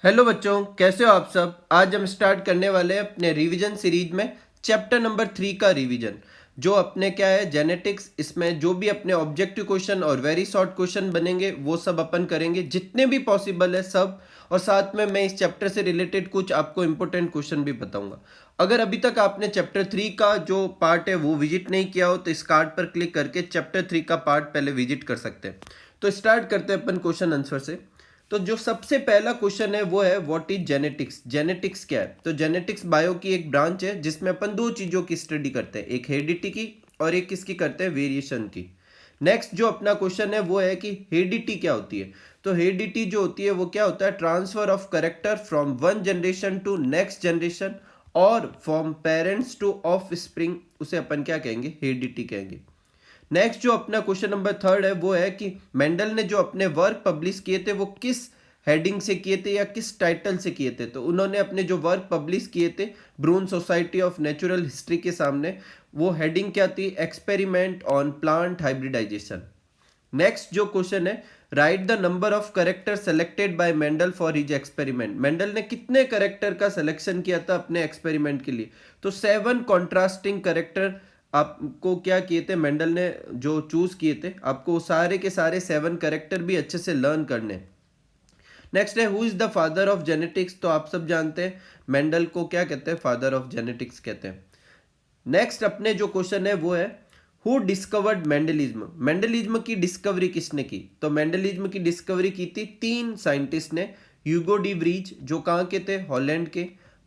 Hello बच्चों, कैसे हो आप सब। आज हम स्टार्ट करने वाले हैं अपने रिवीजन सीरीज में चैप्टर नंबर 3 का रिवीजन, जो अपने क्या है जेनेटिक्स। इसमें जो भी अपने ऑब्जेक्टिव क्वेश्चन और वेरी शॉर्ट क्वेश्चन बनेंगे वो सब अपन करेंगे जितने भी पॉसिबल है सब। और साथ में मैं इस चैप्टर से रिलेटेड कुछ आपको इंपॉर्टेंट क्वेश्चन भी बताऊंगा। अगर अभी तक आपने चैप्टर 3 का जो पार्ट है वो विजिट नहीं किया हो तो इस कार्ड पर क्लिक करके चैप्टर 3 का पार्ट पहले विजिट कर सकते हैं। तो स्टार्ट करते हैं अपन क्वेश्चन आंसर से। तो जो सबसे पहला क्वेश्चन है वो है व्हाट इज जेनेटिक्स। जेनेटिक्स क्या है? तो जेनेटिक्स बायो की एक ब्रांच है जिसमें अपन दो चीजों की स्टडी करते हैं, एक हेरिडिटी की और एक किसकी करते हैं, वेरिएशन की। नेक्स्ट जो अपना क्वेश्चन है वो है कि हेरिडिटी क्या होती है। तो हेरिडिटी जो होती है वो क्या होता है, transfer of character from one generation to next generation और from parents to offspring, उसे अपन क्या कहेंगे, हेरिडिटी कहेंगे। नेक्स्ट जो अपना क्वेश्चन नंबर 3 है वो है कि मेंडल ने जो अपने वर्क पब्लिश किए थे वो किस हेडिंग से किए थे या किस टाइटल से किए थे। तो उन्होंने अपने जो वर्क पब्लिश किए थे Brunn society of natural history के सामने, वो हेडिंग क्या थी, experiment on plant hybridization. Next जो क्वेश्चन है, write the number of character selected by Mendel for his experiment. Mendel ने कितने करेक्टर का सिलेक्शन किया था अपने एक्सपेरिमेंट के लिए। तो 7 कॉन्ट्रास्टिंग करेक्टर आपको क्या किए थे, मेंडल ने जो चूज किए थे, आपको सारे के सारे 7 करेक्टर भी अच्छे से लर्न करने। नेक्स्ट है who is the father of genetics. तो आप सब जानते हैं मेंडल को क्या कहते हैं, फादर ऑफ जेनेटिक्स कहते हैं। नेक्स्ट अपने जो क्वेश्चन है वो है हु डिस्कवर्ड मेंडलिज्म। मेंडलिज्म की डिस्कवरी किसने की। तो मेंडलिज्म की डिस्कवरी की थी 3 साइंटिस्ट ने। ह्यूगो डी व्रीज जो कहाँ के थे, हॉलैंड के।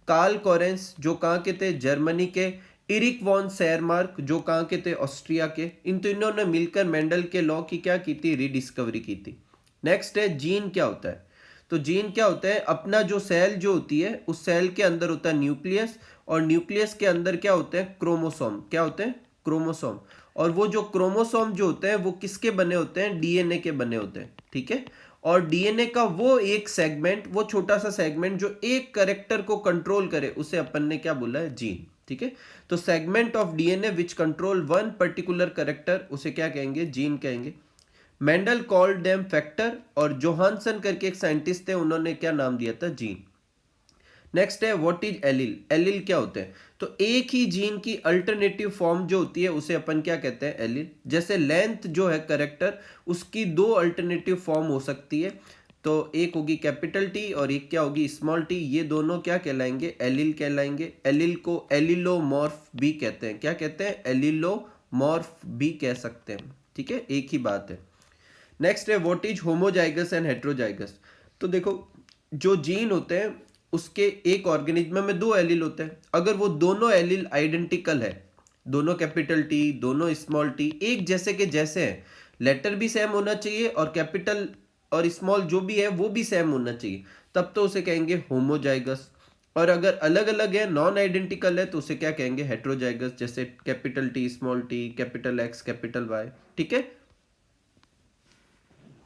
कार्ल कोरेंस जो कहाँ के थे, जर्मनी के। इरिक वॉन सेरमार्क जो कहाँ के थे, ऑस्ट्रिया के। इन तीनों ने मिलकर मेंडल के लॉ की क्या की थी, रीडिस्कवरी की थी। नेक्स्ट है जीन क्या होता है। तो जीन क्या होता है, अपना जो सेल जो होती है उस सेल के अंदर होता है न्यूक्लियस, और न्यूक्लियस के अंदर क्या होते हैं, क्रोमोसोम। क्या होते हैं, क्रोमोसोम। और वो जो क्रोमोसोम जो होते हैं वो किसके बने होते हैं, डीएनए के बने होते हैं, ठीक है। और डीएनए का वो एक सेगमेंट, वो छोटा सा सेगमेंट जो एक करेक्टर को कंट्रोल करे, उसे अपन ने क्या बोला है, जीन, ठीक है। तो segment of DNA which control one particular character, उसे क्या कहेंगे, जीन कहेंगे। मेंडल कॉल्ड देम फैक्टर, और जोहानसन करके एक साइंटिस्ट थे, उन्होंने क्या नाम दिया था, जीन। नेक्स्ट है व्हाट इज एलिल। एलिल क्या होते हैं। तो एक ही जीन की अल्टरनेटिव फॉर्म जो होती है उसे अपन क्या कहते हैं, एलिल। जैसे लेंथ जो है करेक्टर, उसकी 2 अल्टरनेटिव फॉर्म हो सकती है। तो एक होगी कैपिटल टी और एक क्या होगी, स्मॉल टी। ये दोनों क्या कहलाएंगे, एलिल कहलाएंगे। एलिल को एलिलोमॉर्फ भी कहते हैं। क्या कहते हैं, एलिलोमॉर्फ भी कह सकते हैं, ठीक है, एक ही बात है। नेक्स्ट है what is homozygous and heterozygous. तो देखो जो जीन होते हैं उसके एक ऑर्गेनिज्म में 2 एलील होते हैं। अगर वो दोनों एलील आइडेंटिकल है, दोनों कैपिटल टी दोनों स्मॉल टी एक जैसे के जैसे हैं, लेटर भी सेम होना चाहिए और कैपिटल और स्मॉल जो भी है वो भी सेम होना चाहिए, तब तो उसे कहेंगे होमोजाइगस। और अगर अलग अलग है, नॉन आइडेंटिकल है, तो उसे क्या कहेंगे, हेट्रोजाइगस। जैसे capital T small t, capital X capital Y, ठीक है।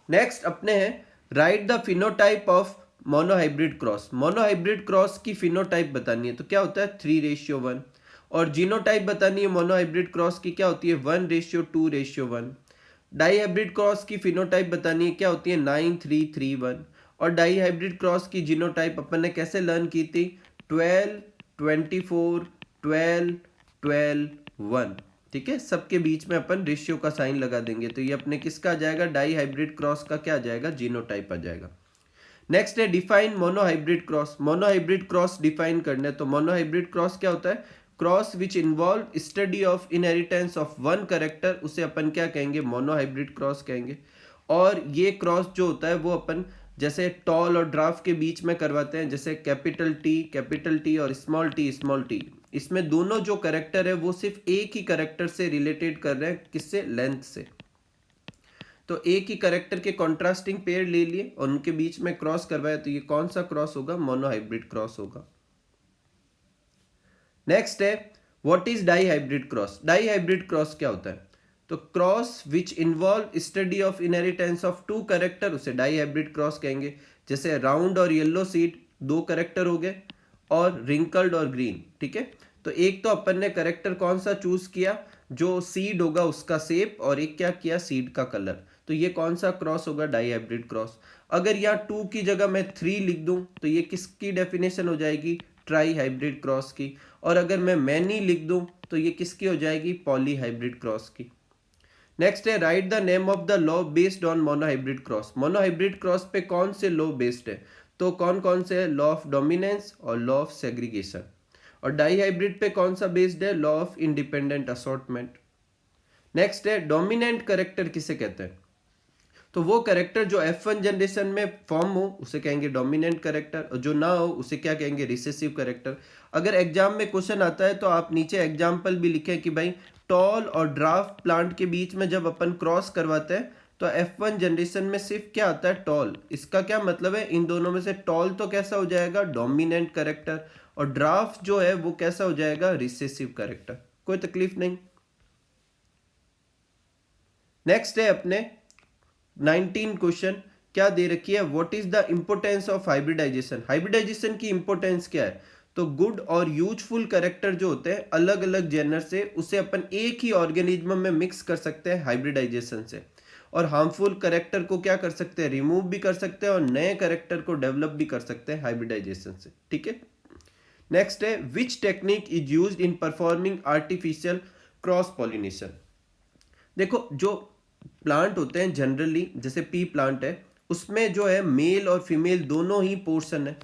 नेक्स्ट अपने हैं write the phenotype of monohybrid cross. Monohybrid cross की फिनोटाइप बतानी है, तो क्या होता है, 3:1। और जीनोटाइप बतानी है मोनोहाइब्रिड क्रॉस की, क्या होती है, 1:2:1। डाई हाइब्रिड क्रॉस की फिनोटाइप बतानी है, क्या होती है, 9:3:1। और डाई हाइब्रिड क्रॉस की जीनोटाइप अपन ने कैसे लर्न की थी, 12:24:12:12:1, ठीक है। सबके बीच में अपन रेशियो का साइन लगा देंगे, तो ये अपने किसका आ जाएगा, डाई हाइब्रिड क्रॉस का क्या आ जाएगा, जीनोटाइप आ जाएगा। नेक्स्ट है define monohybrid cross. Monohybrid cross define करना है, तो मोनोहाइब्रिड क्रॉस क्या होता है, cross which involve study of inheritance of one character, उसे अपन क्या कहेंगे, मोनोहाइब्रिड क्रॉस कहेंगे। और ये क्रॉस जो होता है वो अपन जैसे टॉल और ड्राफ्ट के बीच में करवाते हैं, जैसे कैपिटल टी और स्मॉल टी। इसमें दोनों जो करेक्टर है वो सिर्फ एक ही करेक्टर से रिलेटेड कर रहे हैं, किससे, लेंथ से। तो एक ही करेक्टर के कॉन्ट्रास्टिंग पेयर ले लिए और उनके बीच में क्रॉस करवाया, तो ये कौन सा क्रॉस होगा, मोनोहाइब्रिड क्रॉस होगा। नेक्स्ट है what is dihybrid cross. Dihybrid cross क्या होता है, तो cross which involve study of inheritance of 2 character, उसे डाई हाइब्रिड क्रॉस कहेंगे। जैसे राउंड और येलो सीड 2 करेक्टर हो गए, और रिंकल्ड और ग्रीन, ठीक है। तो एक तो अपन ने करेक्टर कौन सा चूज किया, जो सीड होगा उसका शेप, और एक क्या किया, सीड का कलर। तो ये कौन सा क्रॉस होगा, डाई हाइब्रिड क्रॉस। अगर यहाँ 2 की जगह मैं 3 लिख दूं तो ये किसकी डेफिनेशन हो जाएगी, ट्राई हाइब्रिड क्रॉस की। और अगर मैं मैनी लिख दूं तो ये किसकी हो जाएगी, पॉली हाइब्रिड क्रॉस की। नेक्स्ट है write the name of the law based on monohybrid cross. Monohybrid cross पे कौन से लॉ बेस्ड है, तो कौन कौन से है, लॉ ऑफ डोमिनेंस और लॉ ऑफ सेग्रीगेशन। और डाई हाइब्रिड पे कौन सा बेस्ड है, law of independent assortment. Next है डोमिनेंट करेक्टर किसे कहते हैं, तो वो करेक्टर जो F1 जनरेशन में फॉर्म हो उसे कहेंगे डोमिनेंट करेक्टर, और जो ना हो उसे क्या कहेंगे, रिसेसिव करेक्टर। अगर एग्जाम में क्वेश्चन आता है तो आप नीचे एग्जाम्पल भी लिखें कि भाई टॉल और ड्राफ्ट प्लांट के बीच में जब अपन क्रॉस करवाते हैं तो F1 जनरेशन में सिर्फ क्या आता है, टॉल। इसका क्या मतलब है, इन दोनों में से टॉल तो कैसा हो जाएगा, डोमिनेंट करेक्टर, और ड्राफ्ट जो है वो कैसा हो जाएगा, रिसेसिव करेक्टर। कोई तकलीफ नहीं। नेक्स्ट है अपने 19 क्वेश्चन, क्या दे रखी है, what is the importance of hybridization. Hybridization की इंपोर्टेंस क्या है, तो गुड और यूजफुल कैरेक्टर जो होते हैं अलग अलग जेनर से, उसे अपन एक ही ऑर्गेनिज्म में मिक्स कर सकते हैं हाइब्रिडाइजेशन से। और हार्मफुल कैरेक्टर को क्या कर सकते हैं, रिमूव भी कर सकते हैं, और नए कैरेक्टर को डेवलप भी कर सकते हैं हाइब्रिडाइजेशन से। ठीक है। नेक्स्ट है which technique is used in performing artificial cross pollination. देखो जो प्लांट होते हैं जनरली, जैसे पी प्लांट है, उसमें जो है मेल और फीमेल दोनों ही पोर्शन है,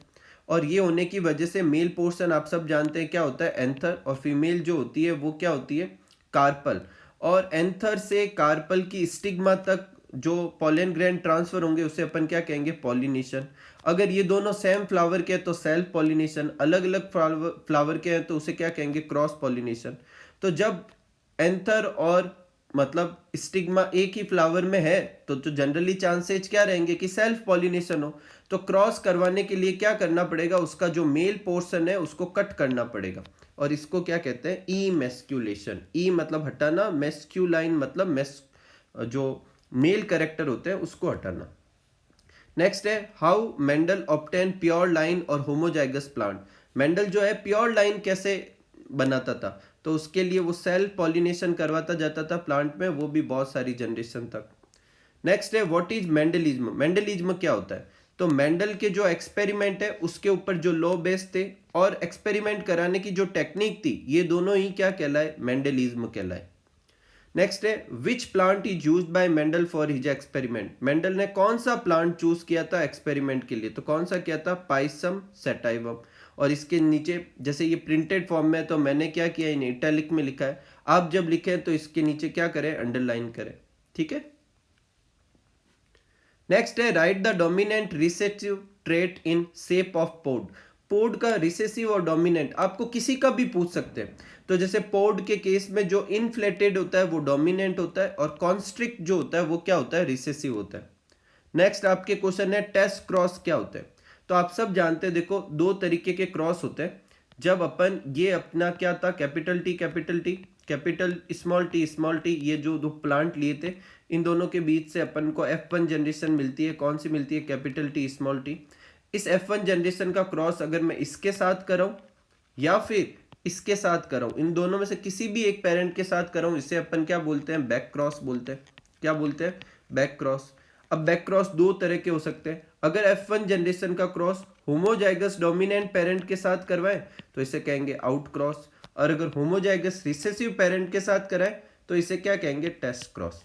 और ये होने की वजह से मेल पोर्शन आप सब जानते हैं क्या होता है, एंथर, और फीमेल जो होती है वो क्या होती है, कार्पल। और एंथर से कार्पल की स्टिग्मा तक जो पॉलन ग्रैंड ट्रांसफर होंगे उसे अपन क्या कहेंगे, पॉलिनेशन। अगर ये दोनों सेम फ्लावर के हैं तो सेल्फ पॉलिनेशन, अलग अलग फ्लावर के हैं तो उसे क्या कहेंगे, क्रॉस पॉलिनेशन। तो जब एंथर और मतलब स्टिग्मा एक ही फ्लावर में है तो जनरली चांसेस क्या रहेंगे कि सेल्फ पॉलिनेशन हो। तो क्रॉस करवाने के लिए क्या करना पड़ेगा, उसका जो मेल पोर्शन है उसको कट करना पड़ेगा, और इसको क्या कहते हैं, ईमेस्क्यूलेशन। ई मतलब हटाना, मेस्क्यूलाइन मतलब जो मेल कैरेक्टर होते हैं उसको हटाना। नेक्स्ट है how Mendel obtain pure line और होमोजाइगस प्लांट। मेंडल जो है प्योर लाइन कैसे बनाता था, तो उसके लिए वो सेल्फ पॉलिनेशन करवाता जाता था प्लांट में, वो भी बहुत सारी जनरेशन तक। नेक्स्ट है व्हाट इज मेंडलिज्म। मेंडलिज्म क्या होता है, तो मेंडल के जो एक्सपेरिमेंट है उसके ऊपर जो लॉ बेस थे और एक्सपेरिमेंट कराने की जो टेक्निक थी, ये दोनों ही क्या कहलाए, मेंडलिज्म कहलाए। नेक्स्ट है which plant is used by Mendel for his experiment. Mendel ने कौन सा प्लांट चूज किया था एक्सपेरिमेंट के लिए, तो कौन सा किया था, पाइसम सैटाइवम। और इसके नीचे जैसे ये प्रिंटेड फॉर्म में है तो मैंने क्या किया, इन इटैलिक में लिखा है, आप जब लिखें तो इसके नीचे क्या करें, अंडरलाइन करें। ठीक है। नेक्स्ट है write the dominant recessive trait in shape of pod. Pod का रिसेसिव और डोमिनेंट आपको किसी का भी पूछ सकते हैं। तो जैसे पोड के केस में जो इनफ्लेटेड होता है वो डोमिनेंट होता है, और कॉन्स्ट्रिक्ट जो होता है वो क्या होता है, रिसेसिव होता है। नेक्स्ट आपके क्वेश्चन है टेस्ट क्रॉस क्या होता है। तो आप सब जानते हैं, देखो दो तरीके के क्रॉस होते हैं। जब अपन ये अपना क्या था, capital T capital T, capital small T, ये जो दो प्लांट लिए थे, इन दोनों के बीच से अपन को F1 जनरेशन मिलती है। कौन सी मिलती है, कैपिटल टी स्मॉल टी। इस F1 जनरेशन का क्रॉस अगर मैं इसके साथ कराऊं या फिर इसके साथ कराऊं, इन दोनों में से किसी भी एक पेरेंट के साथ कराऊं, इसे अपन क्या बोलते हैं, बैक क्रॉस बोलते हैं। क्या बोलते हैं, बैक क्रॉस। अब बैक क्रॉस दो तरह के हो सकते हैं। अगर F1 जनरेशन का क्रॉस होमोजाइगस डोमिनेंट पेरेंट के साथ करवाएं तो इसे कहेंगे आउट क्रॉस, और अगर होमोजाइगस रिसेसिव पेरेंट के साथ कराएं तो इसे क्या कहेंगे, टेस्ट क्रॉस।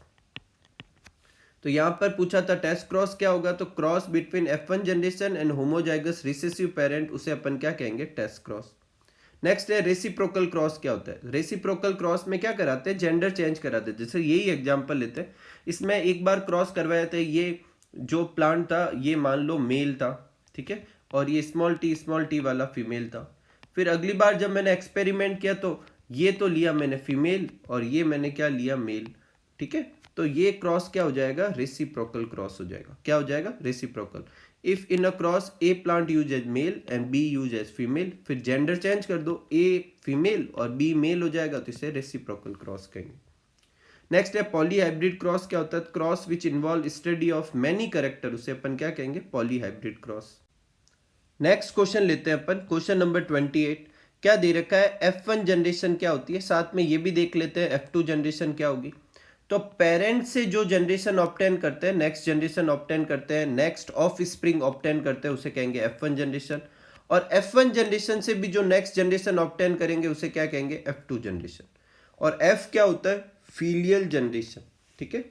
तो यहां पर पूछा था टेस्ट क्रॉस क्या होगा, तो cross between F1 generation and homozygous recessive parent, उसे अपन क्या कहेंगे, टेस्ट क्रॉस। नेक्स्ट है रेसिप्रोकल क्रॉस क्या होता है। रेसिप्रोकल क्रॉस में क्या कराते हैं, जेंडर चेंज कराते हैं। जैसे यही एग्जांपल लेते हैं, इसमें एक बार क्रॉस करवाया था, ये जो प्लांट था ये मान लो मेल था, ठीक है, और ये स्मॉल टी वाला फीमेल था। फिर अगली बार जब मैंने एक्सपेरिमेंट किया तो ये तो लिया मैंने फीमेल और ये मैंने क्या लिया, मेल। ठीक है, तो ये क्रॉस क्या हो जाएगा, रेसिप्रोकल क्रॉस हो जाएगा। क्या हो जाएगा, reciprocal. If in a cross A plant use as male and B use as female, फिर जेंडर चेंज कर दो, ए फीमेल और बी मेल हो जाएगा, तो इसे रेसिप्रोकल क्रॉस कहेंगे। नेक्स्ट है पॉलीहाइब्रिड क्रॉस क्या होता है, cross which involve study of many character, उसे अपन क्या कहेंगे, पॉलीहाइब्रिड क्रॉस। नेक्स्ट क्वेश्चन लेते हैं अपन, क्वेश्चन नंबर 28। क्या दे रखा है, F1 जनरेशन क्या होती है, साथ में ये भी देख लेते हैं F2 जनरेशन क्या होगी। तो पेरेंट से जो जनरेशन ऑब्टेन करते हैं, नेक्स्ट जनरेशन ऑब्टेन करते हैं, नेक्स्ट ऑफ स्प्रिंग ऑब्टेन करते हैं, उसे कहेंगे F1 जनरेशन। और F1 जनरेशन से भी जो नेक्स्ट जनरेशन ऑब्टेन करेंगे उसे क्या कहेंगे, F2 जनरेशन। और F क्या होता है, फीलियल जनरेशन। ठीक है,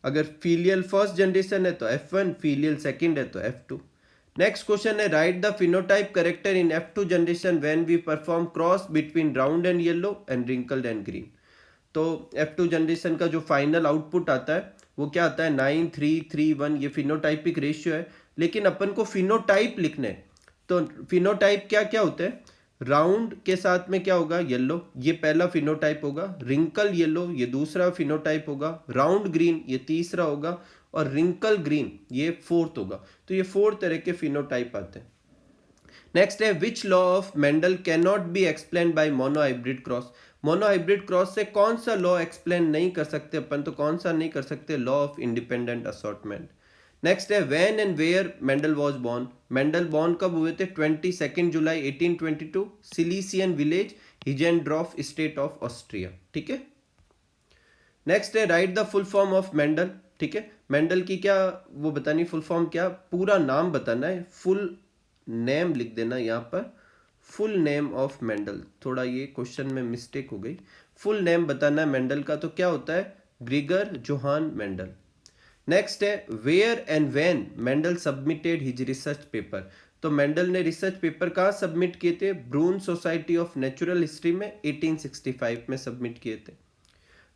अगर फीलियल फर्स्ट जनरेशन है तो F1, फीलियल सेकंड है तो F2। नेक्स्ट क्वेश्चन है, write the phenotype character in F2 generation when we perform cross between brown and yellow and wrinkled and green. तो F2 जनरेशन का जो फाइनल आउटपुट आता है वो क्या आता है, 9 3 3 1। ये फिनोटाइपिक रेशियो है, लेकिन अपन को फिनोटाइप लिखने हैं। तो फिनोटाइप क्या क्या होते हैं, राउंड के साथ में क्या होगा, येलो, ये पहला फिनोटाइप होगा। रिंकल येलो ये दूसरा फिनोटाइप होगा। राउंड ग्रीन ये तीसरा होगा। और रिंकल ग्रीन ये फोर्थ होगा। तो ये 4 तरह के फिनोटाइप आते हैं। नेक्स्ट है, विच law of Mendel can not be explain by monohybrid cross. Monohybrid cross से कौन सा लॉ एक्सप्लेन नहीं कर सकते अपन, तो कौन सा नहीं कर सकते, law of independent assortment. Next है, when and where Mendel was born. Mendel born कब हुए थे, 22 July 1822, Silesian village, Heinzendorf, state of Austria. ठीक है। नेक्स्ट है, write the full form of Mendel. ठीक है, मेंडल की क्या वो बतानी, फुल फॉर्म क्या, पूरा नाम बताना है, फुल नेम लिख देना यहाँ पर, फुल नेम ऑफ मेंडल। थोड़ा ये क्वेश्चन में मिस्टेक हो गई, फुल नेम बताना है मेंडल का, तो क्या होता है, ग्रीगर जोहान मेंडल। नेक्स्ट है, where and when Mendel submitted his research paper. तो मेंडल ने रिसर्च पेपर कहाँ सबमिट किए थे, Brunn society of natural history में 1865 में सबमिट किए थे।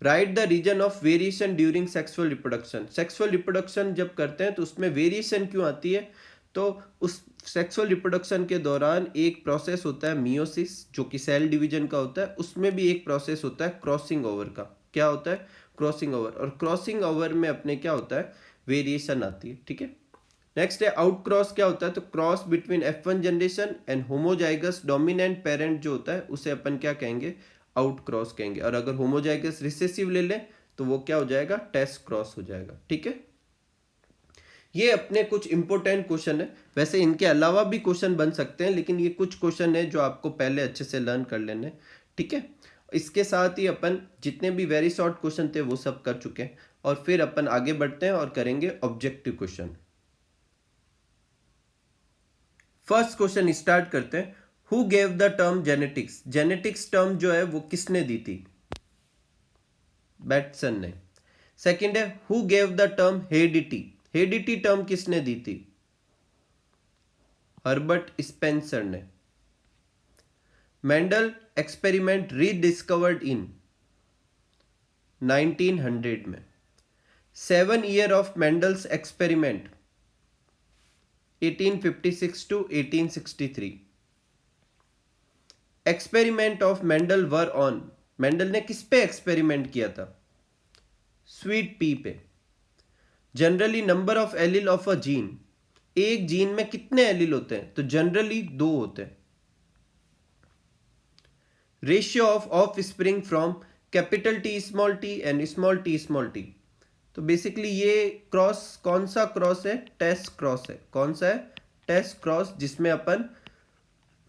Write the reason of variation during sexual reproduction. Sexual reproduction जब करते हैं तो उसमें वेरिएशन क्यों आती है, तो उस सेक्सुअल रिप्रोडक्शन के दौरान एक प्रोसेस होता है मियोसिस, जो कि सेल डिवीजन का होता है। उसमें भी एक प्रोसेस होता है क्रॉसिंग ओवर का। क्या होता है, क्रॉसिंग ओवर। और क्रॉसिंग ओवर में अपने क्या होता है, वेरिएशन आती है। ठीक है। नेक्स्ट है, आउट क्रॉस क्या होता है, तो cross between F1 generation and homozygous dominant parent जो होता है उसे अपन क्या कहेंगे, आउट क्रॉस कहेंगे। और अगर होमोजाइगस रिसेसिव ले लें तो वो क्या हो जाएगा, टेस्ट क्रॉस हो जाएगा। ठीक है। ये अपने कुछ इंपॉर्टेंट क्वेश्चन है। वैसे इनके अलावा भी क्वेश्चन बन सकते हैं, लेकिन ये कुछ क्वेश्चन है जो आपको पहले अच्छे से लर्न कर लेने। ठीक है। इसके साथ ही अपन जितने भी वेरी शॉर्ट क्वेश्चन थे वो सब कर चुके हैं, और फिर अपन आगे बढ़ते हैं और करेंगे objective question. First question start करते हैं, who gave the term genetics. Genetics term जो है वो किसने दी थी, बैटसन ने। सेकंड है, who gave the term heredity. Heredity term किसने दी थी, हर्बर्ट स्पेंसर ने। मेंडल एक्सपेरिमेंट रीडिस्कवर्ड इन 1900 में। 7 year of Mendel's experiment 1856 to 1863। Experiment of Mendel were on. Mendel ने किस पे एक्सपेरिमेंट किया था, स्वीट पी पे। Generally number of allele of a gene. एक जीन में कितने एलिल होते हैं, तो जनरली 2 होते हैं। Ratio of spring from capital T small T and small T small T. तो बेसिकली ये क्रॉस कौन सा क्रॉस है, टेस्ट क्रॉस है। कौन सा है, टेस्ट क्रॉस, जिसमें अपन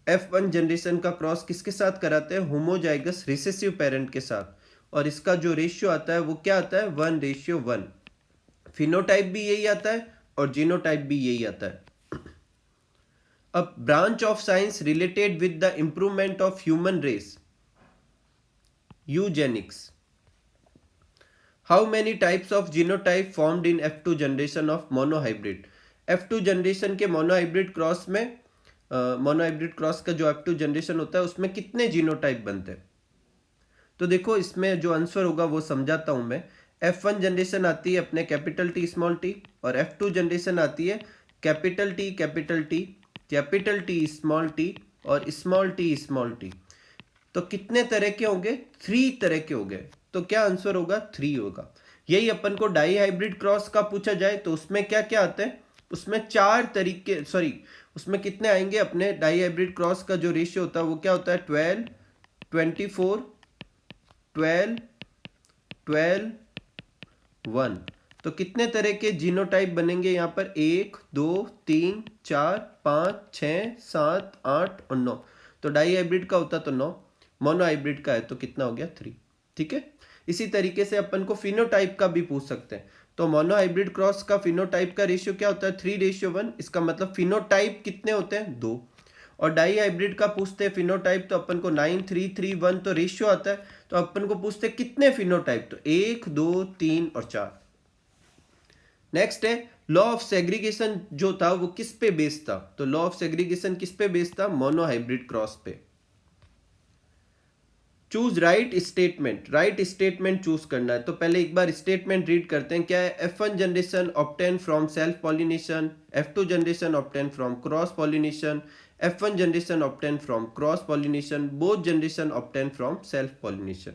F1 जनरेशन का क्रॉस किसके साथ कराते हैं, होमोजाइगस रिसेसिव पेरेंट के साथ। और इसका जो रेशियो आता है वो क्या आता है, 1:1। फिनोटाइप भी यही आता है और जीनोटाइप भी यही आता है। अब branch of science related with the improvement of human race, eugenics. How many types of genotype formed in F2 generation of monohybrid. F2 generation के मोनोहाइब्रिड क्रॉस में मोनोहाइब्रिड क्रॉस का जो F2 जनरेशन होता है उसमें कितने जीनोटाइप बनते हैं। तो देखो इसमें जो आंसर होगा वो समझाता हूं मैं। F1 जनरेशन आती है अपने कैपिटल टी स्मॉल टी, और F2 जनरेशन आती है capital T capital T, capital T small T और स्मॉल टी। तो कितने तरह के होंगे, 3 तरह के हो गए। तो क्या आंसर होगा, 3 होगा। यही अपन को डाई हाइब्रिड क्रॉस का पूछा जाए तो उसमें क्या क्या आता है, उसमें 4 तरीके, सॉरी उसमें कितने आएंगे, अपने डाई हाइब्रिड क्रॉस का जो रेशियो होता है वो क्या होता है, 12 24 12 12 1। तो कितने तरह के जीनोटाइप बनेंगे यहाँ पर, 1 2 3 4 5 6 7 8 और 9। तो डाई हाइब्रिड का होता तो 9, मोनो हाइब्रिड का है तो कितना हो गया, 3। ठीक है। इसी तरीके से अपन को फिनोटाइप का भी पूछ सकते हैं। तो मोनोहाइब्रिड क्रॉस का फिनोटाइप का रेशियो क्या होता है 3:1, इसका मतलब फिनोटाइप कितने होते हैं 2। और डाई हाइब्रिड का पूछते हैं फिनोटाइप तो अपन को 9:3:1 तो रेशियो आता है। तो अपन को पूछते हैं कितने फिनोटाइप, तो 1 2 3 और 4। नेक्स्ट है लॉ ऑफ सेग्रीगेशन जो था वो किस पे बेस्ड था, तो लॉ ऑफ सेग्रीगेशन किस पे बेस्ड था, मोनोहाइब्रिड क्रॉस पे। Choose right statement, right statement choose करना है। तो पहले एक बार स्टेटमेंट रीड करते हैं, क्या है, F1 generation obtain from self pollination, F2 generation obtain from cross pollination, F1 generation obtain from cross pollination, both generation obtain from self pollination.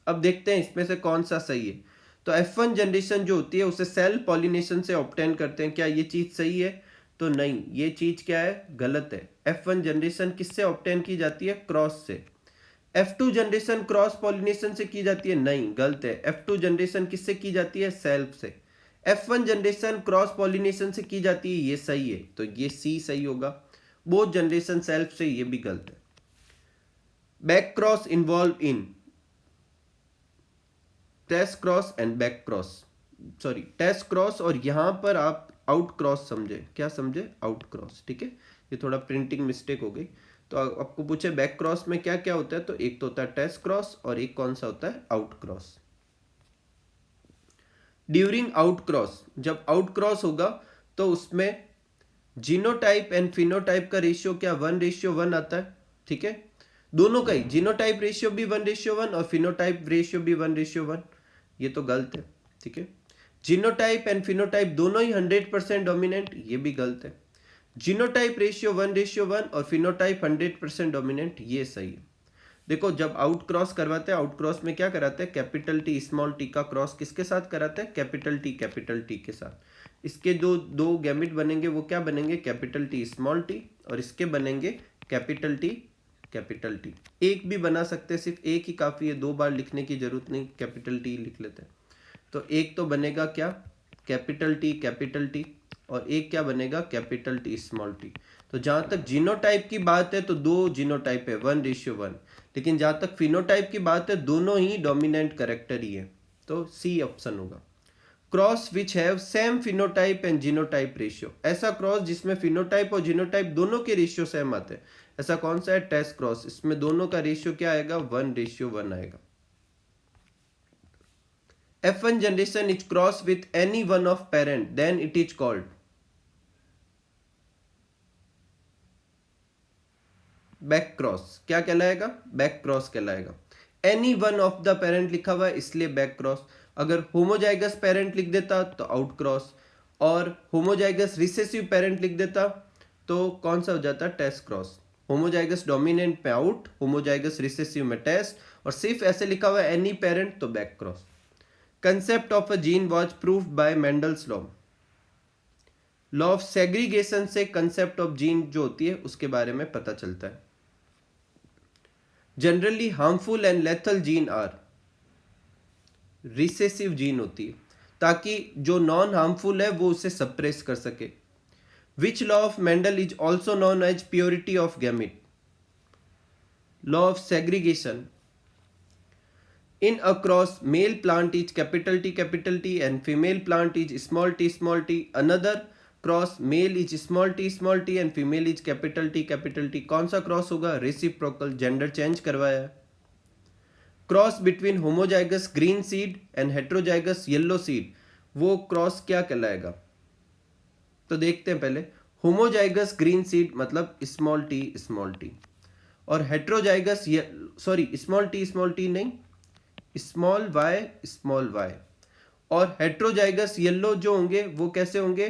अब देखते हैं इसमें से कौन सा सही है। तो F1 जनरेशन जो होती है उसे सेल्फ पॉलिनेशन से ऑब्टेन करते हैं, क्या ये चीज सही है, तो नहीं, ये चीज क्या है, गलत है। F1 जनरेशन किससे ऑब्टेन की जाती है, क्रॉस से। F2 जनरेशन क्रॉस पॉलिनेशन से की जाती है, नहीं, गलत है। F2 जनरेशन किससे की जाती है, सेल्फ से। F1 जनरेशन क्रॉस पॉलिनेशन से की जाती है, ये सही है, तो ये C सही होगा। बोथ जनरेशन सेल्फ से, ये भी गलत है। Back cross involve in test cross and back cross, sorry test cross, और यहां पर आप आउट क्रॉस समझे, क्या समझे, आउट क्रॉस, ठीक है, ये थोड़ा प्रिंटिंग मिस्टेक हो गई। तो आपको पूछे बैक क्रॉस में क्या क्या होता है, तो एक तो होता है टेस्ट क्रॉस और एक कौन सा होता है, out cross. During out cross, जब आउट क्रॉस होगा तो उसमें जीनोटाइप एंड फिनोटाइप का रेशियो क्या 1:1 आता है, ठीक है, दोनों का ही, जीनोटाइप रेशियो भी 1:1 और फिनोटाइप रेशियो भी 1:1, ये तो गलत है, ठीक है। जीनोटाइप एंड फिनोटाइप दोनों ही 100% डोमिनेंट, ये भी गलत है। जीनोटाइप रेशियो 1:1 और फिनोटाइप 100% डोमिनेंट, ये सही है। देखो जब आउट क्रॉस करवाते हैं, आउट क्रॉस में क्या कराते हैं, कैपिटल टी स्मॉल टी का क्रॉस किसके साथ कराते हैं, कैपिटल टी के साथ। इसके जो दो गैमेट बनेंगे वो क्या बनेंगे, कैपिटल टी स्मॉल टी, और इसके बनेंगे कैपिटल टी। एक भी बना सकते हैं, सिर्फ एक ही काफी है, 2 बार लिखने की जरूरत नहीं, कैपिटल टी लिख लेते हैं। तो एक तो बनेगा क्या, कैपिटल टी, और एक क्या बनेगा, कैपिटल टी स्मॉल टी। तो जहां तक जीनोटाइप की बात है तो 2 जीनोटाइप है 1:1, लेकिन जहां तक फिनोटाइप की बात है दोनों ही डोमिनेंट कैरेक्टर ही है, तो सी ऑप्शन होगा। Cross which have same phenotype and genotype ratio, ऐसा क्रॉस जिसमें फिनोटाइप और जीनोटाइप दोनों के रेशियो सेम आते हैं, ऐसा कौन सा है, टेस्ट क्रॉस, इसमें दोनों का रेशियो क्या आएगा, 1:1 आएगा। F1 generation is cross with any one of parent, then it is called back cross, क्या कहलाएगा, बैक क्रॉस कहलाएगा। Any one of the parent लिखा हुआ है इसलिए बैक क्रॉस, अगर होमोजाइगस पेरेंट लिख देता तो आउट क्रॉस, और होमोजाइगस रिसेसिव पेरेंट लिख देता तो कौन सा हो जाता, टेस्ट क्रॉस। होमोजाइगस डोमिनेंट में आउट, होमोजाइगस रिसेसिव में टेस्ट, और सिर्फ ऐसे लिखा हुआ है एनी पेरेंट तो back cross. Concept of a gene was proved bye Mendel's law of segregation से कंसेप्ट ऑफ जीन जो होती है उसके बारे में पता चलता है। Generally harmful and lethal gene are, recessive gene होती है, ताकि जो नॉन हार्मफुल है वो उसे सप्रेस कर सके। Which law of Mendel is also known as purity of gamete, law of segregation. In a cross, male plant is capital T and female plant is small t. Another cross, male is small t and female is capital T. कौन सा cross होगा, reciprocal, gender change करवाया। Cross between homozygous green seed and heterozygous yellow seed, वो cross क्या कहलाएगा, तो देखते हैं पहले। होमोजाइगस ग्रीन सीड मतलब स्मॉल टी, और हेट्रोजाइगस, सॉरी स्मॉल टी नहीं, स्मॉल वाई, और हेट्रोजाइगस येलो जो होंगे वो कैसे होंगे,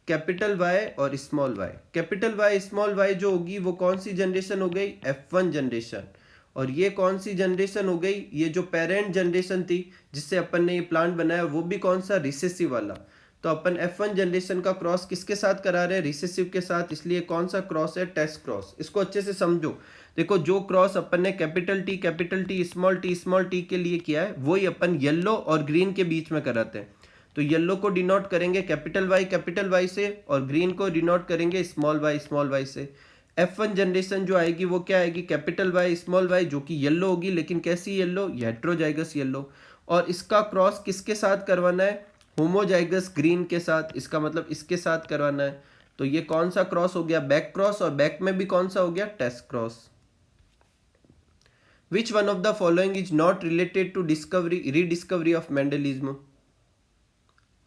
कैपिटल वाई और small Y. Capital Y small Y जो होगी वो कौन सी जनरेशन हो गई, F1 जनरेशन, और ये कौन सी जनरेशन हो गई, ये जो पेरेंट जनरेशन थी जिससे अपन ने ये प्लांट बनाया वो भी कौन सा, रिसेसिव वाला। तो अपन F1 जनरेशन का क्रॉस किसके साथ करा रहे हैं, रिसेसिव के साथ, इसलिए कौन सा क्रॉस है, टेस्ट क्रॉस। इसको अच्छे से समझो, देखो जो क्रॉस अपन ने कैपिटल टी स्मॉल टी के लिए किया है वही अपन येलो और ग्रीन के बीच में कराते हैं। तो येलो को डिनोट करेंगे कैपिटल वाई से, और ग्रीन को डिनोट करेंगे स्मॉल वाई से। F1 जनरेशन जो आएगी वो क्या आएगी, कैपिटल वाई स्मॉल वाई, जो कि येलो होगी, लेकिन कैसी येलो, हेट्रोजाइगस येलो। और इसका क्रॉस किसके साथ करवाना है, होमोजाइगस ग्रीन के साथ, इसका मतलब इसके साथ करवाना है। तो ये कौन सा क्रॉस हो गया, बैक क्रॉस, और बैक में भी कौन सा हो गया, test cross. Which one of the following is not related to rediscovery of Mendelism?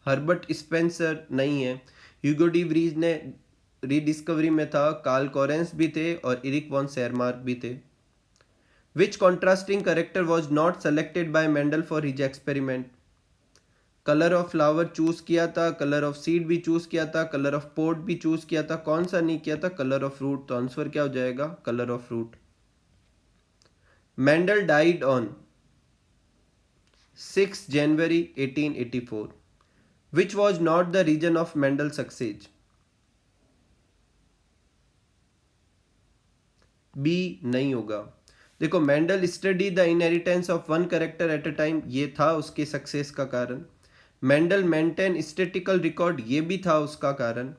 Herbert Spencer नहीं है, ह्यूगो डी व्रीज ने रीडिस्कवरी में था, कार्ल कोरेंस भी थे और इरिक वॉन शेरमार्क भी थे। Which contrasting character was not selected by Mendel for his experiment? Colour of flower choose किया था, कलर ऑफ सीड भी चूज किया था, कलर ऑफ पोट भी चूज किया था, कौन सा नहीं किया था, कलर ऑफ फ्रूट। तो आंसर क्या हो जाएगा, colour of fruit. Mendel died on 6 January 1884. Which was not the reason of Mendel's success? B नहीं होगा। देखो, Mendel study the inheritance of one character at a time, ये था उसके सक्सेस का कारण। मेंडल मेंटेन स्टैटिकल रिकॉर्ड, ये भी था उसका कारण।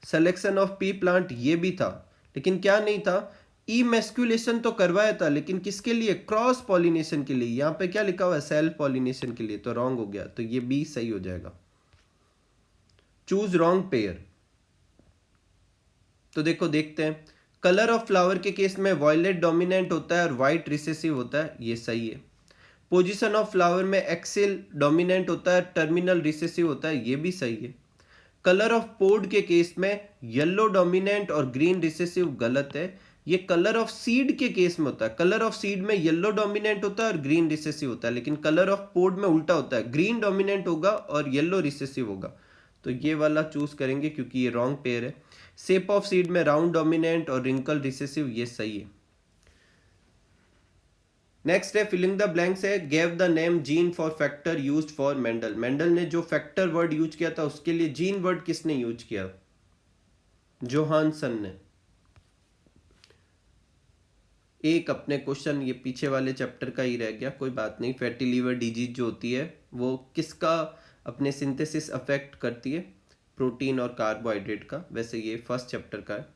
सिलेक्शन ऑफ पी प्लांट, ये भी था, लेकिन क्या नहीं था, इमेस्कुलेशन तो करवाया था, लेकिन किसके लिए, क्रॉस पॉलिनेशन के लिए। यहाँ पे क्या लिखा हुआ है, सेल्फ पॉलिनेशन के लिए, तो रॉन्ग हो गया, तो ये बी सही हो जाएगा। Choose wrong pair. तो देखो, देखते हैं, कलर ऑफ फ्लावर के केस में वॉयलेट डोमिनेंट होता है और वाइट रिसेसिव होता है, ये सही है। पोजीशन ऑफ फ्लावर में एक्सेल डोमिनेंट होता है, टर्मिनल रिसेसिव होता है, ये भी सही है। कलर ऑफ पोड के केस में येलो डोमिनेंट और ग्रीन रिसेसिव गलत है। ये कलर ऑफ सीड के केस में होता है, कलर ऑफ सीड में येलो डोमिनेंट होता है और ग्रीन रिसेसिव होता है, लेकिन कलर ऑफ पोड में उल्टा होता है, ग्रीन डोमिनेंट होगा और येलो रिसेसिव होगा। तो ये वाला चूज करेंगे क्योंकि ये रॉन्ग पेयर है। शेप ऑफ सीड में राउंड डोमिनेंट और रिंकल रिसेसिव, ये सही है। नेक्स्ट है फिलिंग द ब्लैंक्स है, gave the name gene for factor used for Mendel. Mendel ने जो फैक्टर वर्ड यूज किया था उसके लिए जीन वर्ड किसने यूज किया, जोहानसन ने। एक अपने क्वेश्चन ये पीछे वाले चैप्टर का ही रह गया, कोई बात नहीं। फैटी लीवर डिजीज जो होती है वो किसका अपने सिंथेसिस अफेक्ट करती है, प्रोटीन और कार्बोहाइड्रेट का। वैसे ये फर्स्ट चैप्टर का है।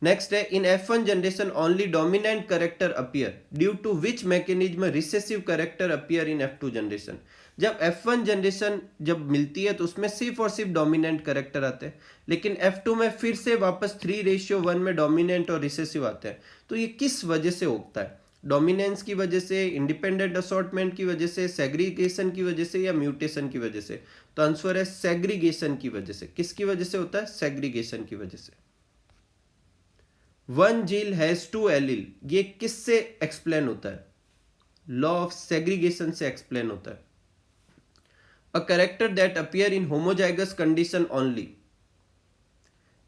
नेक्स्ट है, in F1 generation only dominant character appear due to which mechanism recessive character appear in F2 generation. जब F1 जनरेशन जब मिलती है तो उसमें सिर्फ और सिर्फ डोमिनेंट कैरेक्टर आते हैं, लेकिन F2 में फिर से वापस 3:1 में डोमिनेंट और रिसेसिव आते हैं। तो ये किस वजह से होता है, डोमिनेंस की वजह से, इंडिपेंडेंट असॉर्टमेंट की वजह से, सेग्रीगेशन की वजह से, या म्यूटेशन की वजह से। तो आंसर है सेग्रीगेशन की वजह से। किसकी वजह से होता है, सेग्रीगेशन की वजह से। One gene has two allele, ये किससे एक्सप्लेन होता है, लॉ ऑफ सेग्रीगेशन से एक्सप्लेन होता है। A character that appear in homozygous condition only,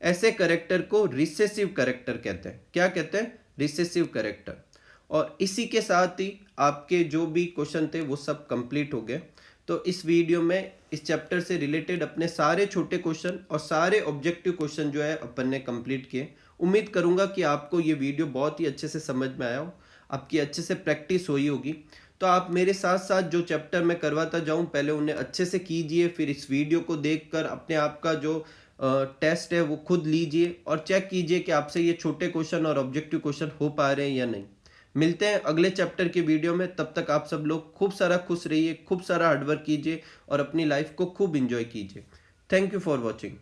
ऐसे कैरेक्टर को रिसेसिव कैरेक्टर कहते हैं। क्या कहते हैं, रिसेसिव कैरेक्टर। और इसी के साथ ही आपके जो भी क्वेश्चन थे वो सब कंप्लीट हो गए। तो इस वीडियो में इस चैप्टर से रिलेटेड अपने सारे छोटे क्वेश्चन और सारे ऑब्जेक्टिव क्वेश्चन जो है अपन ने कंप्लीट किए। उम्मीद करूंगा कि आपको ये वीडियो बहुत ही अच्छे से समझ में आया हो, आपकी अच्छे से प्रैक्टिस हुई होगी। तो आप मेरे साथ साथ जो चैप्टर मैं करवाता जाऊं पहले उन्हें अच्छे से कीजिए, फिर इस वीडियो को देखकर अपने आप का जो टेस्ट है वो खुद लीजिए और चेक कीजिए कि आपसे ये छोटे क्वेश्चन और ऑब्जेक्टिव क्वेश्चन हो पा रहे हैं या नहीं। मिलते हैं अगले चैप्टर के वीडियो में, तब तक आप सब लोग खूब सारा खुश रहिए, खूब सारा हार्डवर्क कीजिए और अपनी लाइफ को खूब इंजॉय कीजिए। Thank you for watching.